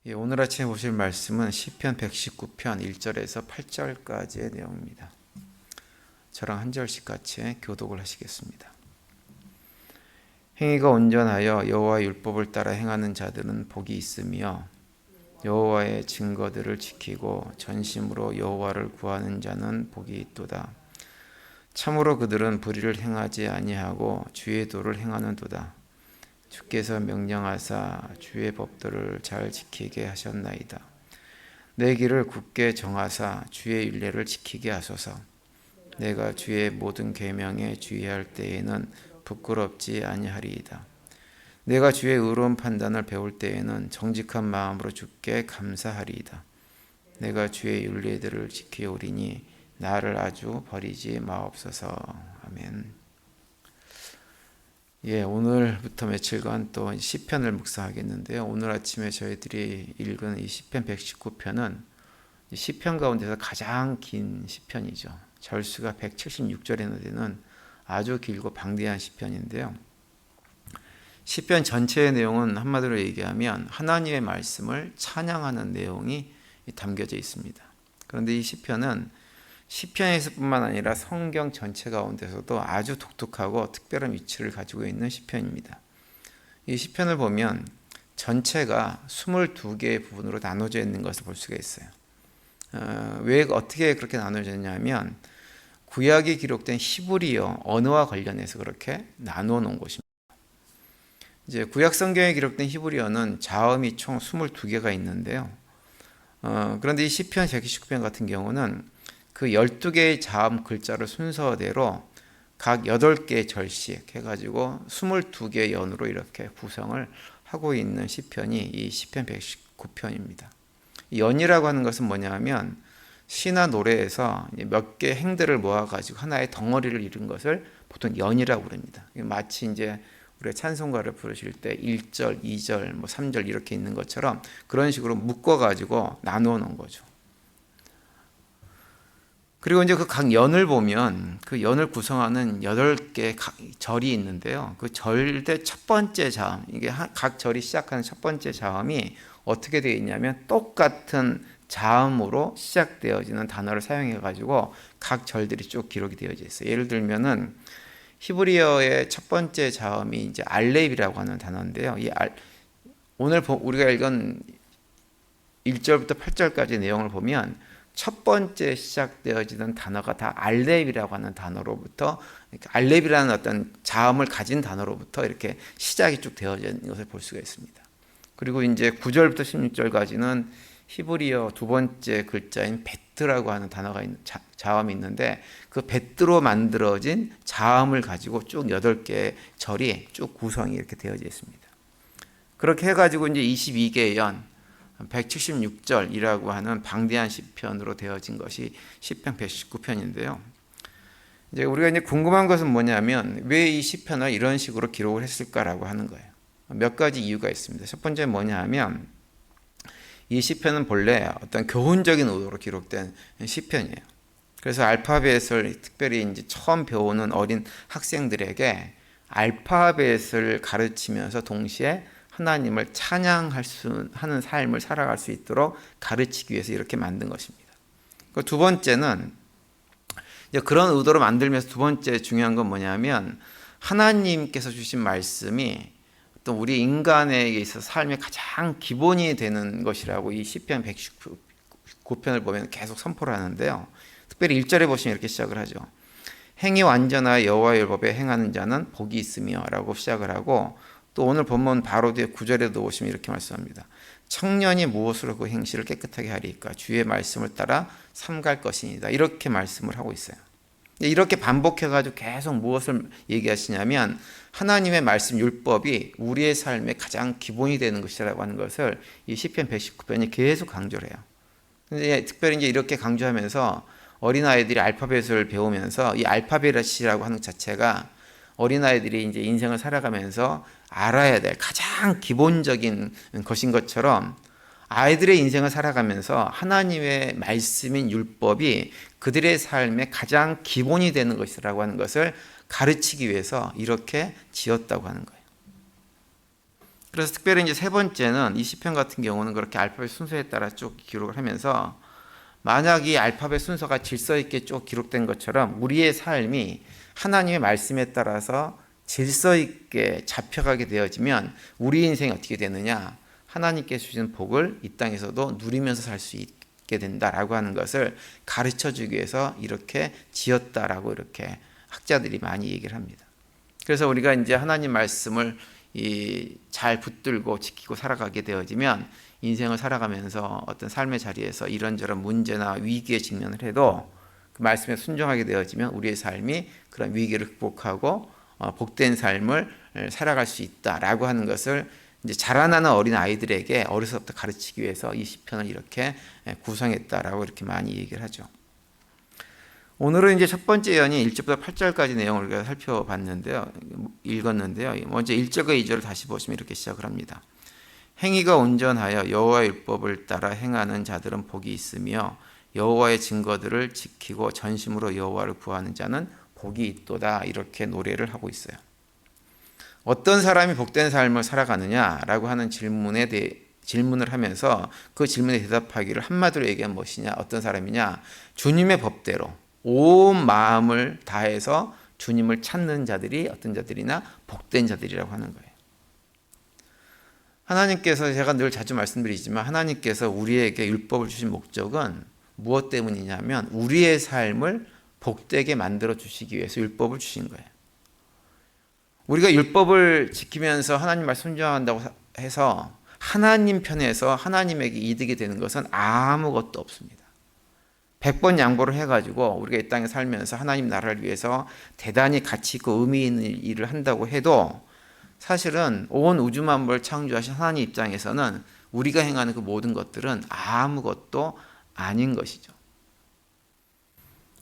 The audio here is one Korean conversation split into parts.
오늘 아침에 보실 말씀은 시편 119편 1절에서 8절까지의 내용입니다. 저랑 한 절씩 같이 교독을 하시겠습니다. 행위가 온전하여 여호와의 율법을 따라 행하는 자들은 복이 있으며 여호와의 증거들을 지키고 전심으로 여호와를 구하는 자는 복이 있도다. 참으로 그들은 불의를 행하지 아니하고 주의 도를 행하는도다. 주께서 명령하사 주의 법도를 잘 지키게 하셨나이다. 내 길을 굳게 정하사 주의 율례를 지키게 하소서. 내가 주의 모든 계명에 주의할 때에는 부끄럽지 아니하리이다. 내가 주의 의로운 판단을 배울 때에는 정직한 마음으로 주께 감사하리이다. 내가 주의 율례들을 지키오리니 나를 아주 버리지 마옵소서. 아멘. 오늘부터 며칠간 또 시편을 묵상하겠는데요. 오늘 아침에 저희들이 읽은 이 시편 119편은 시편 가운데서 가장 긴 시편이죠. 절수가 176절이나 되는 아주 길고 방대한 시편인데요. 시편 전체의 내용은 한마디로 얘기하면 하나님의 말씀을 찬양하는 내용이 담겨져 있습니다. 그런데 이 시편은 시편에서뿐만 아니라 성경 전체 가운데서도 아주 독특하고 특별한 위치를 가지고 있는 시편입니다. 이 시편을 보면 전체가 22개의 부분으로 나눠져 있는 것을 볼 수가 있어요. 왜 어떻게 그렇게 나눠져 있냐면 구약에 기록된 히브리어 언어와 관련해서 그렇게 나누어 놓은 것입니다. 이제 구약 성경에 기록된 히브리어는 자음이 총 22개가 있는데요. 그런데 이 시편 119편 같은 경우는 그 12개의 자음 글자를 순서대로 각 8개의 절씩 해가지고 22개의 연으로 이렇게 구성을 하고 있는 시편이 이 시편 119편입니다. 이 연이라고 하는 것은 뭐냐면 시나 노래에서 몇 개의 행들을 모아가지고 하나의 덩어리를 이룬 것을 보통 연이라고 부릅니다. 마치 이제 우리가 찬송가를 부르실 때 1절, 2절, 3절 이렇게 있는 것처럼 그런 식으로 묶어가지고 나누어 놓은 거죠. 그리고 이제 그 각 연을 보면 그 연을 구성하는 8개 절이 있는데요. 그 절의 첫 번째 자음, 이게 각 절이 시작하는 첫 번째 자음이 어떻게 되어 있냐면 똑같은 자음으로 시작되어지는 단어를 사용해 가지고 각 절들이 쭉 기록이 되어져 있어요. 예를 들면은 히브리어의 첫 번째 자음이 이제 알렙이라고 하는 단어인데요. 오늘 우리가 읽은 1절부터 8절까지 내용을 보면 첫 번째 시작되어지는 단어가 다 알렙이라고 하는 단어로부터, 알렙이라는 어떤 자음을 가진 단어로부터 이렇게 시작이 쭉 되어져 있는 것을 볼 수가 있습니다. 그리고 이제 9절부터 16절까지는 히브리어 두 번째 글자인 베트라고 하는 단어가 자음이 있는데 그 베트로 만들어진 자음을 가지고 쭉 8개의 절이 쭉 구성이 이렇게 되어져 있습니다. 그렇게 해가지고 이제 22개의 연, 176절이라고 하는 방대한 시편으로 되어진 것이 시편 119편인데요. 이제 우리가 이제 궁금한 것은 뭐냐면 왜 이 시편을 이런 식으로 기록을 했을까라고 하는 거예요. 몇 가지 이유가 있습니다. 첫 번째 뭐냐 하면 이 시편은 본래 어떤 교훈적인 의도로 기록된 시편이에요. 그래서 알파벳을 특별히 이제 처음 배우는 어린 학생들에게 알파벳을 가르치면서 동시에 하나님을 하는 삶을 살아갈 수 있도록 가르치기 위해서 이렇게 만든 것입니다. 두 번째는 그런 의도로 만들면서 두 번째 중요한 건 뭐냐면 하나님께서 주신 말씀이 또 우리 인간에게 있어서 삶의 가장 기본이 되는 것이라고 이 시편 119편을 보면 계속 선포를 하는데요. 특별히 1절에 보시면 이렇게 시작을 하죠. 행위 완전하여 여호와의 율법에 행하는 자는 복이 있으며 라고 시작을 하고 또 오늘 본문 바로 뒤에 9절에도 보시면 이렇게 말씀합니다. 청년이 무엇으로 그 행실을 깨끗하게 하리까? 주의 말씀을 따라 삼갈 것이니다. 이렇게 말씀을 하고 있어요. 이렇게 반복해가지고 계속 무엇을 얘기하시냐면 하나님의 말씀 율법이 우리의 삶의 가장 기본이 되는 것이라고 하는 것을 이 시편 119편이 계속 강조를 해요. 근데 특별히 이제 이렇게 강조하면서 어린아이들이 알파벳을 배우면서 이 알파벳이라고 하는 자체가 어린아이들이 이제 인생을 살아가면서 알아야 될 가장 기본적인 것인 것처럼 아이들의 인생을 살아가면서 하나님의 말씀인 율법이 그들의 삶의 가장 기본이 되는 것이라고 하는 것을 가르치기 위해서 이렇게 지었다고 하는 거예요. 그래서 특별히 이제 세 번째는 이 시편 같은 경우는 그렇게 알파벳 순서에 따라 쭉 기록을 하면서 만약 이 알파벳 순서가 질서 있게 쭉 기록된 것처럼 우리의 삶이 하나님의 말씀에 따라서 질서 있게 잡혀가게 되어지면 우리 인생이 어떻게 되느냐? 하나님께서 주신 복을 이 땅에서도 누리면서 살 수 있게 된다라고 하는 것을 가르쳐 주기 위해서 이렇게 지었다라고 이렇게 학자들이 많이 얘기를 합니다. 그래서 우리가 이제 하나님 말씀을 잘 붙들고 지키고 살아가게 되어지면 인생을 살아가면서 어떤 삶의 자리에서 이런저런 문제나 위기에 직면을 해도 그 말씀에 순종하게 되어지면 우리의 삶이 그런 위기를 극복하고 복된 삶을 살아갈 수 있다라고 하는 것을 이제 자라나는 어린 아이들에게 어려서부터 가르치기 위해서 이 시편을 이렇게 구성했다라고 이렇게 많이 얘기를 하죠. 오늘은 이제 첫 번째 예언이 1절부터 8절까지 내용을 우리가 살펴봤는데요. 읽었는데요. 먼저 1절과 2절을 다시 보시면 이렇게 시작을 합니다. 행위가 온전하여 여호와의 율법을 따라 행하는 자들은 복이 있으며 여호와의 증거들을 지키고 전심으로 여호와를 구하는 자는 복이 있도다. 이렇게 노래를 하고 있어요. 어떤 사람이 복된 삶을 살아가느냐라고 하는 질문을 하면서 그 질문에 대답하기를 한마디로 얘기하면 무엇이냐? 어떤 사람이냐? 주님의 법대로 온 마음을 다해서 주님을 찾는 자들이 어떤 자들이나 복된 자들이라고 하는 거예요. 하나님께서 제가 늘 자주 말씀드리지만 하나님께서 우리에게 율법을 주신 목적은 무엇 때문이냐면 우리의 삶을 복되게 만들어 주시기 위해서 율법을 주신 거예요. 우리가 율법을 지키면서 하나님 말씀 순종한다고 해서 하나님 편에서 하나님에게 이득이 되는 것은 아무것도 없습니다. 100번 양보를 해가지고 우리가 이 땅에 살면서 하나님 나라를 위해서 대단히 가치 있고 의미 있는 일을 한다고 해도 사실은 온 우주 만물을 창조하신 하나님 입장에서는 우리가 행하는 그 모든 것들은 아무것도 아닌 것이죠.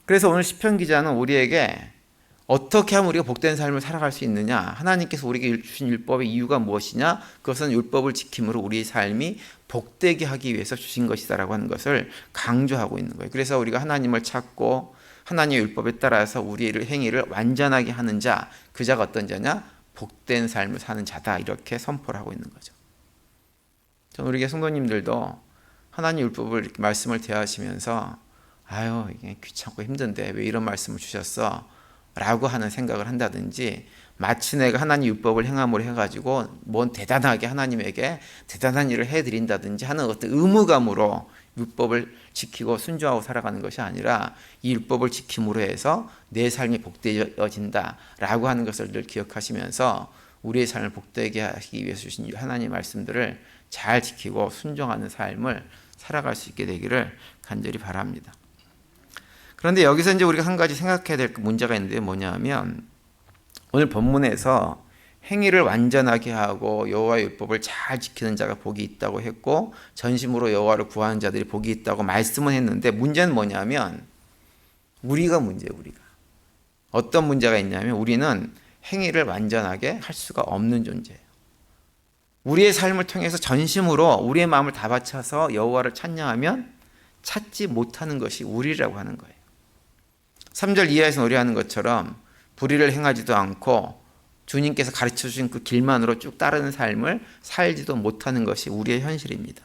그래서 오늘 시편 기자는 우리에게 어떻게 하면 우리가 복된 삶을 살아갈 수 있느냐? 하나님께서 우리에게 주신 율법의 이유가 무엇이냐? 그것은 율법을 지킴으로 우리의 삶이 복되게 하기 위해서 주신 것이다라고 하는 것을 강조하고 있는 거예요. 그래서 우리가 하나님을 찾고 하나님의 율법에 따라서 우리의 행위를 완전하게 하는 자, 그 자가 어떤 자냐? 복된 삶을 사는 자다. 이렇게 선포를 하고 있는 거죠. 저는 우리 성도님들도 하나님 율법을 이렇게 말씀을 대하시면서 아유 이게 귀찮고 힘든데 왜 이런 말씀을 주셨어? 라고 하는 생각을 한다든지 마치 내가 하나님 율법을 행함으로 해가지고 뭔 대단하게 하나님에게 대단한 일을 해드린다든지 하는 어떤 의무감으로 율법을 지키고 순종하고 살아가는 것이 아니라 이 율법을 지킴으로 해서 내 삶이 복되어진다라고 하는 것을 늘 기억하시면서 우리의 삶을 복되게 하기 위해서 주신 하나님의 말씀들을 잘 지키고 순종하는 삶을 살아갈 수 있게 되기를 간절히 바랍니다. 그런데 여기서 이제 우리가 한 가지 생각해야 될 문제가 있는데 뭐냐면 오늘 본문에서 행위를 완전하게 하고 여호와의 율법을 잘 지키는 자가 복이 있다고 했고 전심으로 여호와를 구하는 자들이 복이 있다고 말씀은 했는데 문제는 뭐냐면 우리가 어떤 문제가 있냐면 우리는 행위를 완전하게 할 수가 없는 존재예요. 우리의 삶을 통해서 전심으로 우리의 마음을 다 바쳐서 여호와를 찬양하면 찾지 못하는 것이 우리라고 하는 거예요. 3절 이하에서 노래하는 것처럼 불의를 행하지도 않고 주님께서 가르쳐 주신 그 길만으로 쭉 따르는 삶을 살지도 못하는 것이 우리의 현실입니다.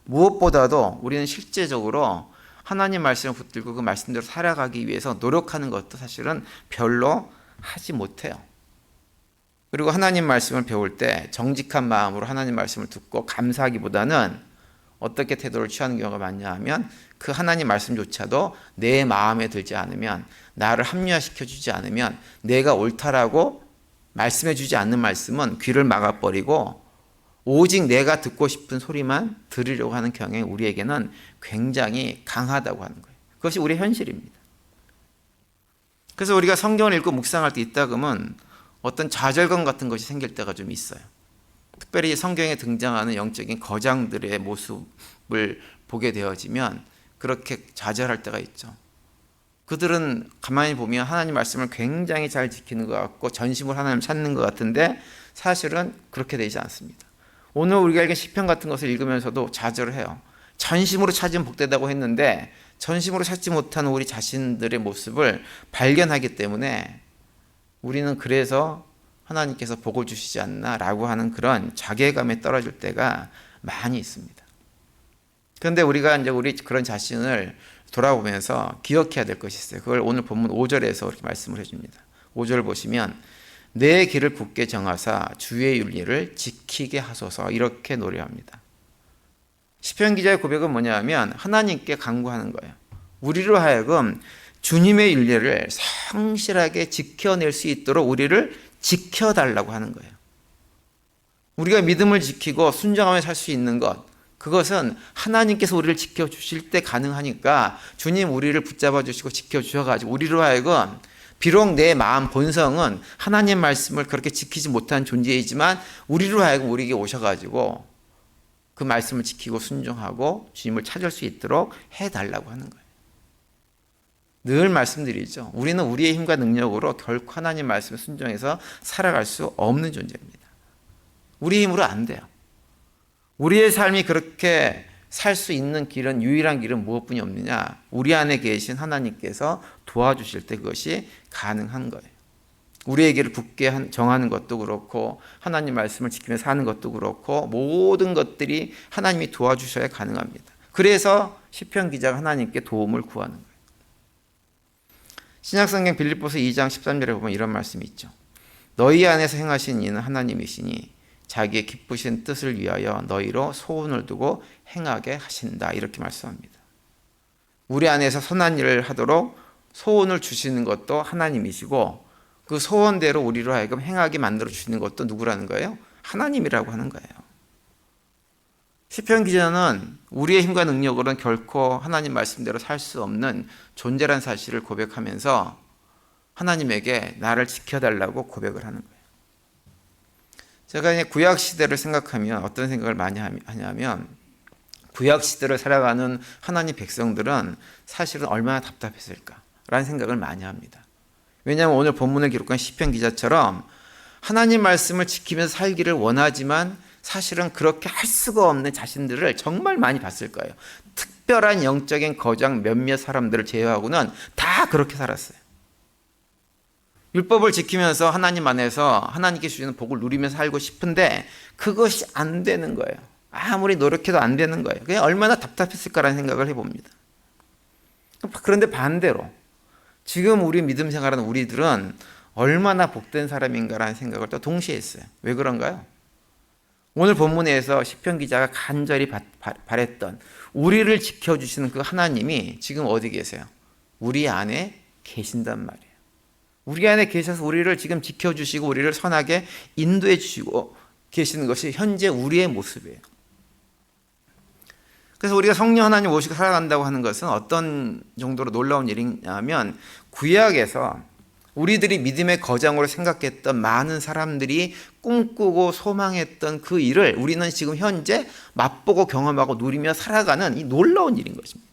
무엇보다도 우리는 실제적으로 하나님 말씀을 붙들고 그 말씀대로 살아가기 위해서 노력하는 것도 사실은 별로 하지 못해요. 그리고 하나님 말씀을 배울 때 정직한 마음으로 하나님 말씀을 듣고 감사하기보다는 어떻게 태도를 취하는 경우가 많냐 하면 그 하나님 말씀조차도 내 마음에 들지 않으면 나를 합리화시켜 주지 않으면 내가 옳다라고 말씀해 주지 않는 말씀은 귀를 막아버리고 오직 내가 듣고 싶은 소리만 들으려고 하는 경향이 우리에게는 굉장히 강하다고 하는 거예요. 그것이 우리의 현실입니다. 그래서 우리가 성경을 읽고 묵상할 때 있다 그러면 어떤 좌절감 같은 것이 생길 때가 좀 있어요. 특별히 성경에 등장하는 영적인 거장들의 모습을 보게 되어지면 그렇게 좌절할 때가 있죠. 그들은 가만히 보면 하나님 말씀을 굉장히 잘 지키는 것 같고 전심으로 하나님을 찾는 것 같은데 사실은 그렇게 되지 않습니다. 오늘 우리가 읽은 시편 같은 것을 읽으면서도 좌절을 해요. 전심으로 찾으면 복되다고 했는데 전심으로 찾지 못하는 우리 자신들의 모습을 발견하기 때문에 우리는 그래서 하나님께서 복을 주시지 않나라고 하는 그런 자괴감에 떨어질 때가 많이 있습니다. 그런데 우리가 이제 우리 그런 자신을 돌아보면서 기억해야 될 것이 있어요. 그걸 오늘 본문 5절에서 이렇게 말씀을 해줍니다. 5절 보시면 내 길을 굳게 정하사 주의 윤리를 지키게 하소서 이렇게 노래합니다. 시편 기자의 고백은 뭐냐면 하나님께 간구하는 거예요. 우리로 하여금 주님의 윤리를 성실하게 지켜낼 수 있도록 우리를 지켜달라고 하는 거예요. 우리가 믿음을 지키고 순종하며 살 수 있는 것, 그것은 하나님께서 우리를 지켜주실 때 가능하니까 주님 우리를 붙잡아 주시고 지켜주셔가지고 우리로 하여금 비록 내 마음 본성은 하나님 말씀을 그렇게 지키지 못한 존재이지만 우리로 하여금 우리에게 오셔가지고 그 말씀을 지키고 순종하고 주님을 찾을 수 있도록 해달라고 하는 거예요. 늘 말씀드리죠. 우리는 우리의 힘과 능력으로 결코 하나님 말씀을 순종해서 살아갈 수 없는 존재입니다. 우리 힘으로 안 돼요. 우리의 삶이 그렇게 살 수 있는 길은 유일한 길은 무엇뿐이 없느냐? 우리 안에 계신 하나님께서 도와주실 때 그것이 가능한 거예요. 우리의 길을 굳게 정하는 것도 그렇고 하나님 말씀을 지키며 사는 것도 그렇고 모든 것들이 하나님이 도와주셔야 가능합니다. 그래서 시편 기자가 하나님께 도움을 구하는 거예요. 신약성경 빌립보서 2장 13절에 보면 이런 말씀이 있죠. 너희 안에서 행하신 이는 하나님이시니 자기의 기쁘신 뜻을 위하여 너희로 소원을 두고 행하게 하신다. 이렇게 말씀합니다. 우리 안에서 선한 일을 하도록 소원을 주시는 것도 하나님이시고 그 소원대로 우리로 하여금 행하게 만들어 주시는 것도 누구라는 거예요? 하나님이라고 하는 거예요. 시편 기자는 우리의 힘과 능력으로는 결코 하나님 말씀대로 살 수 없는 존재란 사실을 고백하면서 하나님에게 나를 지켜달라고 고백을 하는 거예요. 제가 이제 구약 시대를 생각하면 어떤 생각을 많이 하냐면 구약 시대를 살아가는 하나님 백성들은 사실은 얼마나 답답했을까라는 생각을 많이 합니다. 왜냐하면 오늘 본문을 기록한 시편 기자처럼 하나님 말씀을 지키면서 살기를 원하지만 사실은 그렇게 할 수가 없는 자신들을 정말 많이 봤을 거예요. 특별한 영적인 거장 몇몇 사람들을 제외하고는 다 그렇게 살았어요. 율법을 지키면서 하나님 안에서 하나님께 주시는 복을 누리면서 살고 싶은데 그것이 안 되는 거예요. 아무리 노력해도 안 되는 거예요. 그냥 얼마나 답답했을까라는 생각을 해봅니다. 그런데 반대로 지금 우리 믿음 생활하는 우리들은 얼마나 복된 사람인가라는 생각을 또 동시에 했어요. 왜 그런가요? 오늘 본문에서 시편 기자가 간절히 바랬던 우리를 지켜주시는 그 하나님이 지금 어디 계세요? 우리 안에 계신단 말이에요. 우리 안에 계셔서 우리를 지금 지켜주시고 우리를 선하게 인도해 주시고 계시는 것이 현재 우리의 모습이에요. 그래서 우리가 성령 하나님 모시고 살아간다고 하는 것은 어떤 정도로 놀라운 일이냐면 구약에서 우리들이 믿음의 거장으로 생각했던 많은 사람들이 꿈꾸고 소망했던 그 일을 우리는 지금 현재 맛보고 경험하고 누리며 살아가는 이 놀라운 일인 것입니다.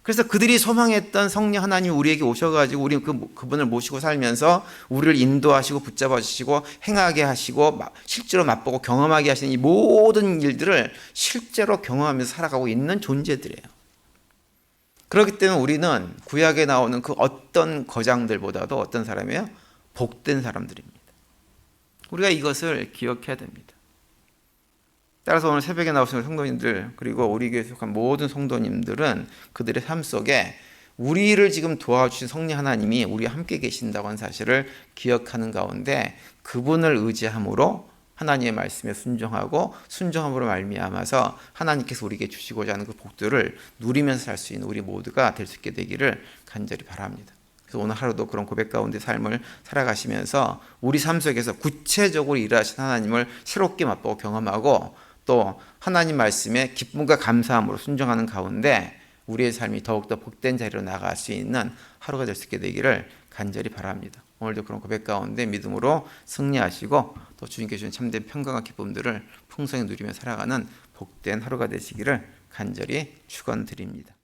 그래서 그들이 소망했던 성령 하나님이 우리에게 오셔가지고 우리 그분을 모시고 살면서 우리를 인도하시고 붙잡아 주시고 행하게 하시고 실제로 맛보고 경험하게 하시는 이 모든 일들을 실제로 경험하면서 살아가고 있는 존재들이에요. 그렇기 때문에 우리는 구약에 나오는 그 어떤 거장들보다도 어떤 사람이에요? 복된 사람들입니다. 우리가 이것을 기억해야 됩니다. 따라서 오늘 새벽에 나오시는 성도님들 그리고 우리 교회에 속한 모든 성도님들은 그들의 삶 속에 우리를 지금 도와주신 성령 하나님이 우리와 함께 계신다고 하는 사실을 기억하는 가운데 그분을 의지함으로 하나님의 말씀에 순종하고 순종함으로 말미암아서 하나님께서 우리에게 주시고자 하는 그 복들을 누리면서 살 수 있는 우리 모두가 될 수 있게 되기를 간절히 바랍니다. 그래서 오늘 하루도 그런 고백 가운데 삶을 살아가시면서 우리 삶 속에서 구체적으로 일하신 하나님을 새롭게 맛보고 경험하고 또 하나님 말씀에 기쁨과 감사함으로 순종하는 가운데 우리의 삶이 더욱더 복된 자리로 나아갈 수 있는 하루가 될 수 있게 되기를 간절히 바랍니다. 오늘도 그런 고백 가운데 믿음으로 승리하시고 또 주님께 주신 참된 평강과 기쁨들을 풍성히 누리며 살아가는 복된 하루가 되시기를 간절히 축원드립니다.